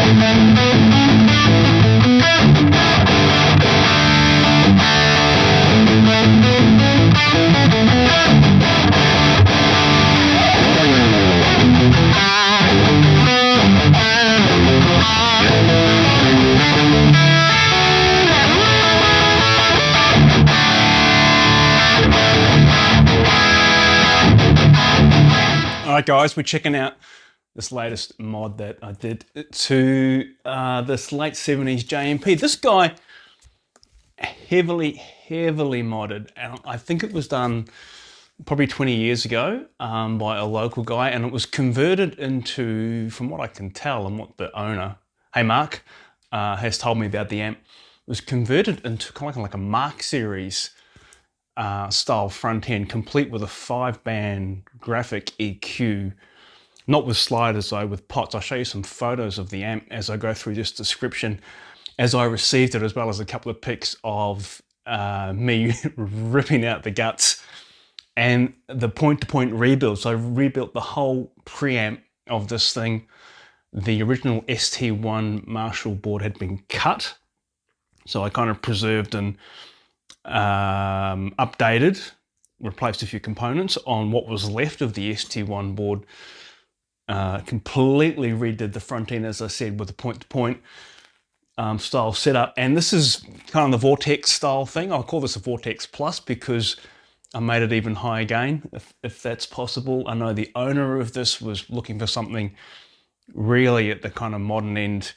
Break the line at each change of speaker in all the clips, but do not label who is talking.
Alright guys, we're checking out this latest mod that I did to this late 70s JMP. This guy heavily modded, and I think it was done probably 20 years ago by a local guy, and it was converted into, from what I can tell and what the owner, hey Mark, has told me about the amp, was converted into kind of like a Mark series style front end, complete with a 5-band graphic EQ, not with sliders though, with pots. I'll show you some photos of the amp as I go through this description as I received it, as well as a couple of pics of me ripping out the guts and the point-to-point rebuild. So I rebuilt the whole preamp of this thing. The original ST1 Marshall board had been cut, so I kind of preserved and updated, replaced a few components on what was left of the ST1 board, completely redid the front end, as I said, with a point-to-point style setup. And this is kind of the Vortex style thing. I'll call this a Vortex Plus because I made it even higher gain, if that's possible. I know the owner of this was looking for something really at the kind of modern end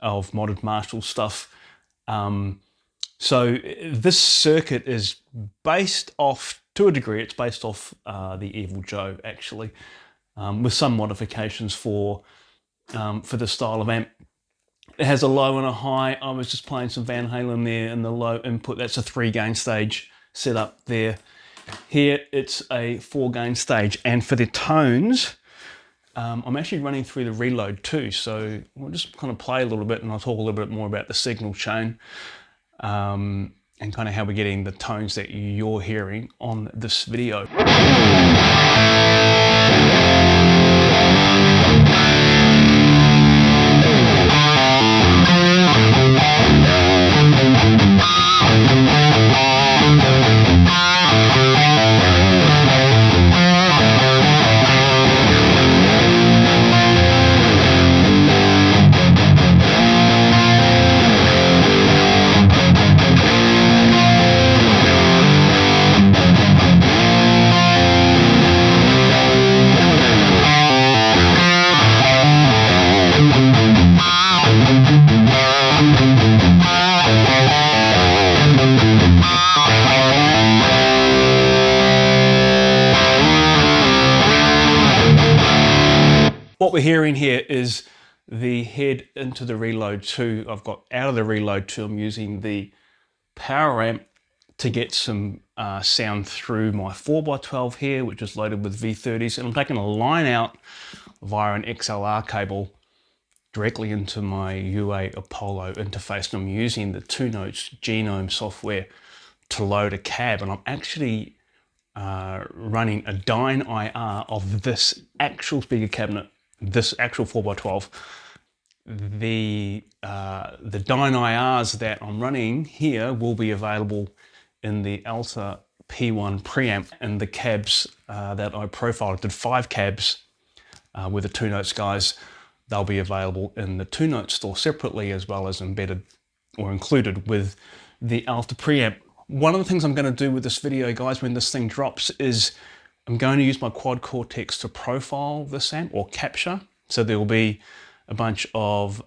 of modded Marshall stuff. So this circuit is based off, to a degree, it's based off the Evil Joe, actually, with some modifications for the style of amp. It has a low and a high. I was just playing some Van Halen there, and the low input, that's a 3-gain stage setup there. Here, it's a 4-gain stage, and for the tones, I'm actually running through the reload too, so we'll just kind of play a little bit, and I'll talk a little bit more about the signal chain. And kind of how we're getting the tones that you're hearing on this video. What we're hearing here is the head into the Reload 2. I've got out of the Reload 2, I'm using the power amp to get some sound through my 4x12 here, which is loaded with V30s, and I'm taking a line out via an XLR cable directly into my UA Apollo interface, and I'm using the 2 Notes Genome software to load a cab, and I'm actually running a Dyne IR of this actual speaker cabinet, this actual 4x12. The Dyne IRs that I'm running here will be available in the Alta P1 preamp, and the cabs that I profiled, did 5 cabs with the 2 Notes guys. They'll be available in the 2 Notes store separately, as well as embedded or included with the Alta preamp. One of the things I'm going to do with this video, guys, when this thing drops, is I'm going to use my quad Cortex to profile this amp, or capture. So there will be a bunch of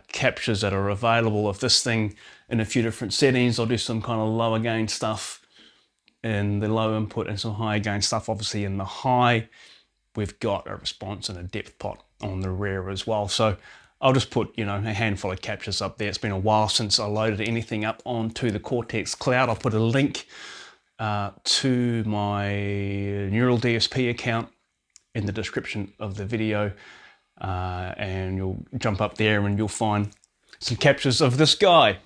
captures that are available of this thing in a few different settings. I'll do some kind of lower gain stuff in the low input and some higher gain stuff. Obviously in the high, we've got a response and a depth pot on the rear as well. So I'll just put, you know, a handful of captures up there. It's been a while since I loaded anything up onto the Cortex Cloud. I'll put a link to my Neural DSP account in the description of the video, and you'll jump up there and you'll find some captures of this guy.